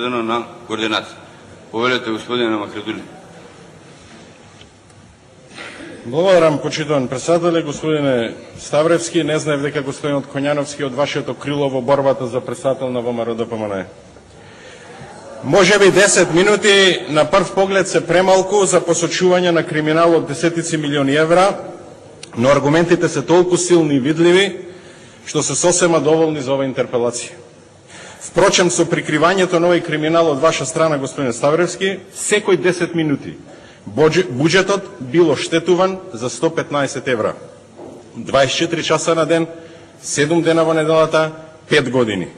на координација. Повелете, господине Македули. Благодарам, почитуван председателе, господине Ставревски. Не знаев дека господинот Коњановски од вашето крило во борбата за председател на ВМРО-ДПМНЕ. Може би 10 минути на прв поглед се премалку за посочување на криминал од десетици милиони евра, но аргументите се толку силни и видливи, што се сосема доволни за оваа интерпелација. Впрочем, со прикривањето на овој криминал од ваша страна, господин Ставревски, секој 10 минути буџетот бил оштетуван за 115 евра. 24 часа на ден, 7 дена во неделата, 5 години.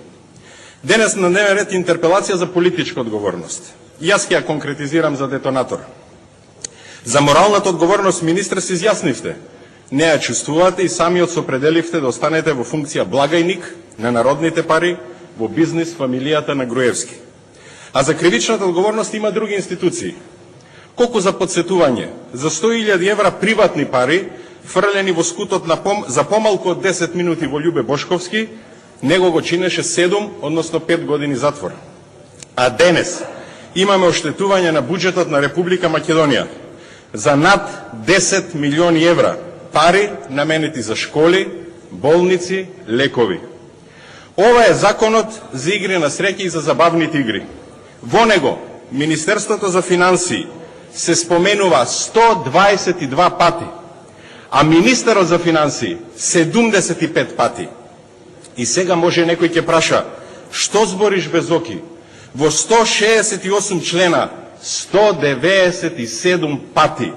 Денес на дневен ред интерпелација за политичка одговорност. Јас ќе ја конкретизирам за детонатор. За моралната одговорност, министр, се изјаснивте. Не ја чувствувате и самиот се определивте да останете во функција благајник на народните пари во бизнис фамилијата на Груевски. А за кривичната одговорност има други институции. Колку за подсетување, за 100.000 евра приватни пари, фрлени во скутот за помалку од 10 минути во Љубе Бошковски, него го чинеше 7, односно 5 години затвор. А денес имаме оштетување на буџетот на Република Македонија за над 10 милиони евра, пари наменети за школи, болници, лекови. Ова е законот за игри на среќа и за забавните игри. Во него Министерството за финансии се споменува 122 пати, а министерот за финансии 75 пати. И сега може некој ќе праша, што збориш без оки? Во 168 члена, 197 пати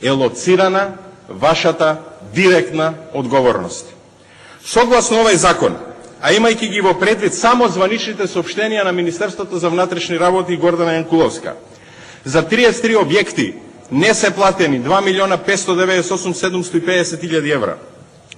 е лоцирана вашата директна одговорност. Согласно овој закон, а имајќи ги во предвид само званичните соопштенија на Министерството за внатрешни работи Гордана Јанкуловска, за 33 објекти не се платени 2.598.750.000 евра.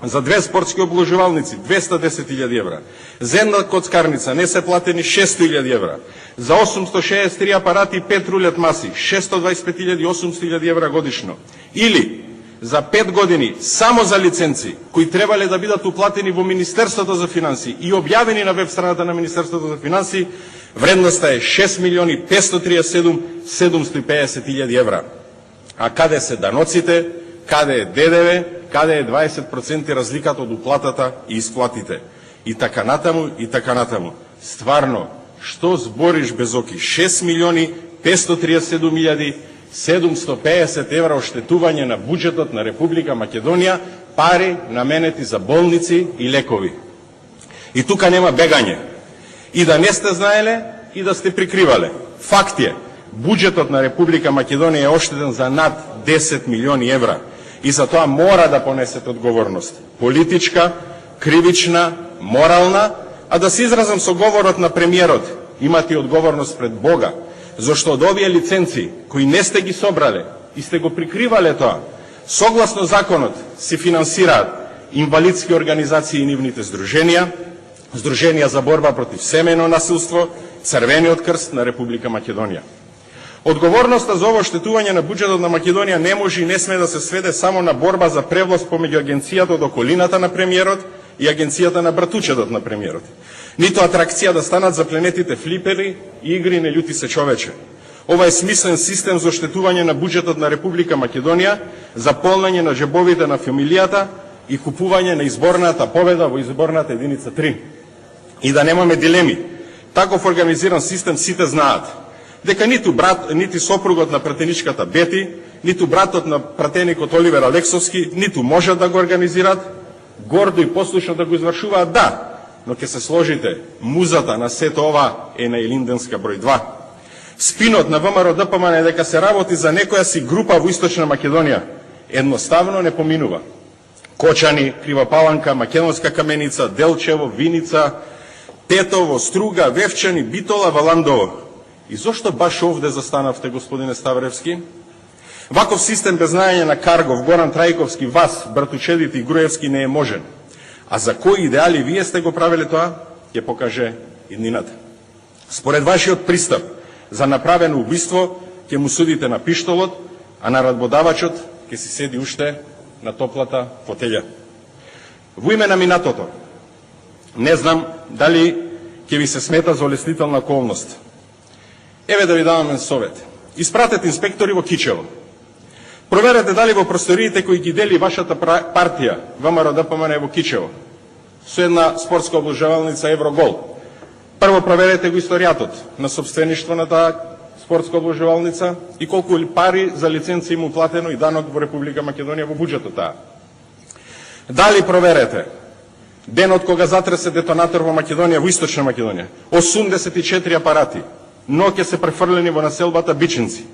За 2 спортски обложувалници 210.000 евра. За една коцкарница не се платени 600.000 евра. За 863 апарати и 5 рулет маси 625.000 и 800.000 евра годишно. Или за 5 години само за лиценци кои требале да бидат уплатени во Министерството за финансии и објавени на веб страната на Министерството за финансии, вредноста е 6.537.750.000 евра. А каде се даноците, каде е ДДВ, каде е 20% разликата од уплатата и исплатите. И така натаму, и така натаму. Стварно, што збориш без оки? 6.537.750 евра оштетување на буџетот на Република Македонија, пари наменети за болници и лекови. И тука нема бегање. И да не сте знаеле, и да сте прикривале. Факт е, буџетот на Република Македонија е оштетен за над 10 милиони евра. И за тоа мора да понесете одговорност. Политичка, кривична, морална, а да се изразам со говорот на премиерот, имате одговорност пред Бога, зашто од овие лиценци, кои не сте ги собрале и сте го прикривале тоа, согласно законот се финансираат инвалидски организации и нивните здруженија, Здруженија за борба против семејно насилство, Црвениот крст на Република Македонија. Одговорноста за ово оштетување на буџетот на Македонија не може и не сме да се сведе само на борба за превласт помеѓу агенцијата од околината на премиерот и агенцијата на братучетот на премиерот. Нито атракција да станат запленетите флипери и игри не љути се човече. Ова е смислен систем за оштетување на буџетот на Република Македонија, за полнење на джебовите на фамилијата и купување на изборната победа во изборната единица 3. И да немаме дилеми, таков организиран систем сите знаат дека ниту брат, нити сопругот на пратеничката Бети, ниту братот на пратеникот Оливер Алексовски, ниту можат да го организираат, гордо и послушно да го извршуваат, да, но ќе се сложите, музата на сето ова е на Илинденска број 2. Спинот на ВМРО-ДПМНЕ дека се работи за некоја си група во Источна Македонија едноставно не поминува. Кочани, Кривопаланка, Македонска Каменица, Делчево, Виница, Тетово, Струга, Вевчани, Битола, Валандово. И зошто баш овде застанавте, господине Ставревски? Ваков систем без знаење на Каргов, Горан Трајковски, вас, братучедите и Груевски не е можен. А за кои идеали вие сте го правиле тоа, ќе покаже иднината. Според вашиот пристап за направено убиство, ќе му судите на пиштолот, а на радбодавачот ќе си седи уште на топлата фотелја. Во име на минатото, не знам дали ќе ви се смета за олеснителна околност, Еве да ви даваме совет. Испратете инспектори во Кичево. Проверете дали во просториите кои ги дели вашата партија, ВМРО-ДПМН во Кичево, со една спортска обложавалница Еврогол. Прво проверете го историјатот на собствеништво на таа спортска обложавалница и колку пари за лиценца им уплатено и данок во Република Македонија во буџетот таа. Дали проверете денот кога затресе детонатор во Македонија, во Источна Македонија, 84 апарати, ноќе се префрлени во населбата Бичинци.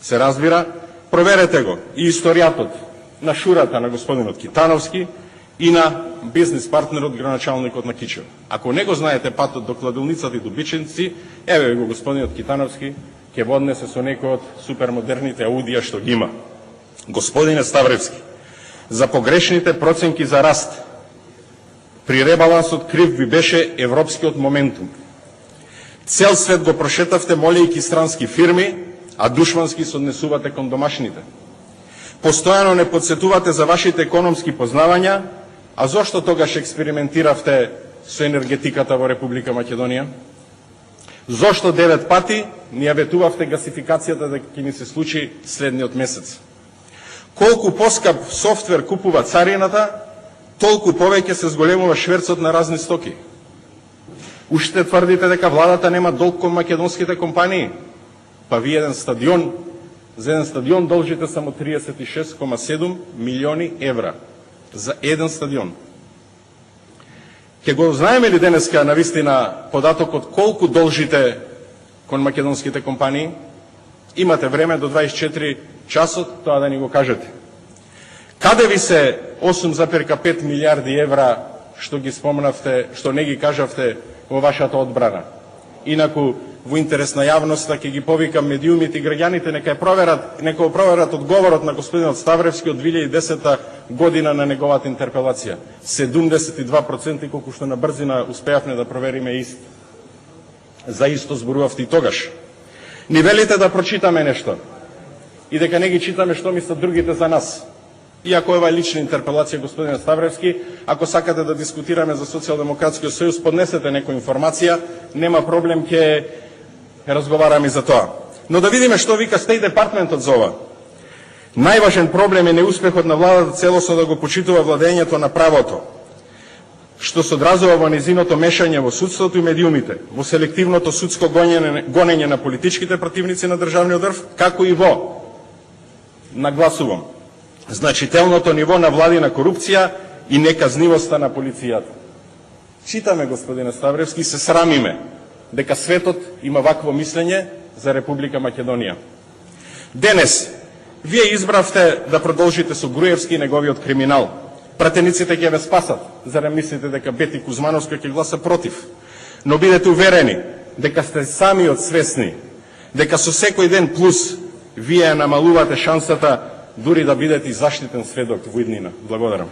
Се разбира, проверете го и историјатот на шурата на господинот Китановски и на бизнес партнерот граначалникот на Кичево. Ако не го знаете патот до кладилницата и до Бичинци, еве го господинот Китановски ќе го однесе со некој од супермодерните аудија што ги има. Господине Ставревски, за погрешните проценки за раст при ребалансот крив ви беше европскиот моментум. Цел свет го прошетавте молејќи странски фирми, а душмански се однесувате кон домашните. Постојано не подсетувате за вашите економски познавања, а зошто тогаш експериментиравте со енергетиката во Република Македонија? Зошто 9 пати ни ја ветувавте гасификацијата дека ќе ни се случи следниот месец? Колку поскап софтвер купува царината, толку повеќе се зголемува шверцот на разни стоки. Уште тврдите дека владата нема долг кон македонските компании, па ви за еден стадион должите само 36,7 милиони евра. За еден стадион. Ке го знаеме ли денеска навистина податокот колку должите кон македонските компании? Имате време до 24 часот тоа да ни го кажете. Каде ви се 8,5 милиарди евра што ги спомнавте, што не ги кажавте во вашата одбрана? Инаку, во интерес на јавноста, ќе ги повикам медиумите и граѓаните, нека проверат одговорот на господинот Ставревски од 2010 година на неговата интерпелација. 72% колку што на брзина успеавме да провериме ист. За исто зборувавте и тогаш. Ни велите да прочитаме нешто и дека не ги читаме што мислат другите за нас. Иако ова е лична интерпелација, господин Ставревски, ако сакате да дискутираме за Социјалдемократскиот сојуз, поднесете некоја информација, нема проблем, ќе разговараме и за тоа. Но да видиме што вика Стејт департментот за ова. Најважен проблем е неуспехот на владата целосно да го почитува владењето на правото, што се одразува во низиното мешање во судството и медиумите, во селективното судско гонење на политичките противници на државниот дрв, како и во, нагласувам, значителното ниво на владина корупција и неказнивоста на полицијата. Читаме, господине Ставревски, се срамиме дека светот има вакво мислење за Република Македонија. Денес, вие избравте да продолжите со Груевски и неговиот криминал. Пратениците ќе ве спасат, зарем мислите дека Бети Кузмановска ќе гласа против. Но бидете уверени дека сте самиот свесни, дека со секој ден плюс вие намалувате шансата дури да бидете заштитен сведок во иднина. Благодарам.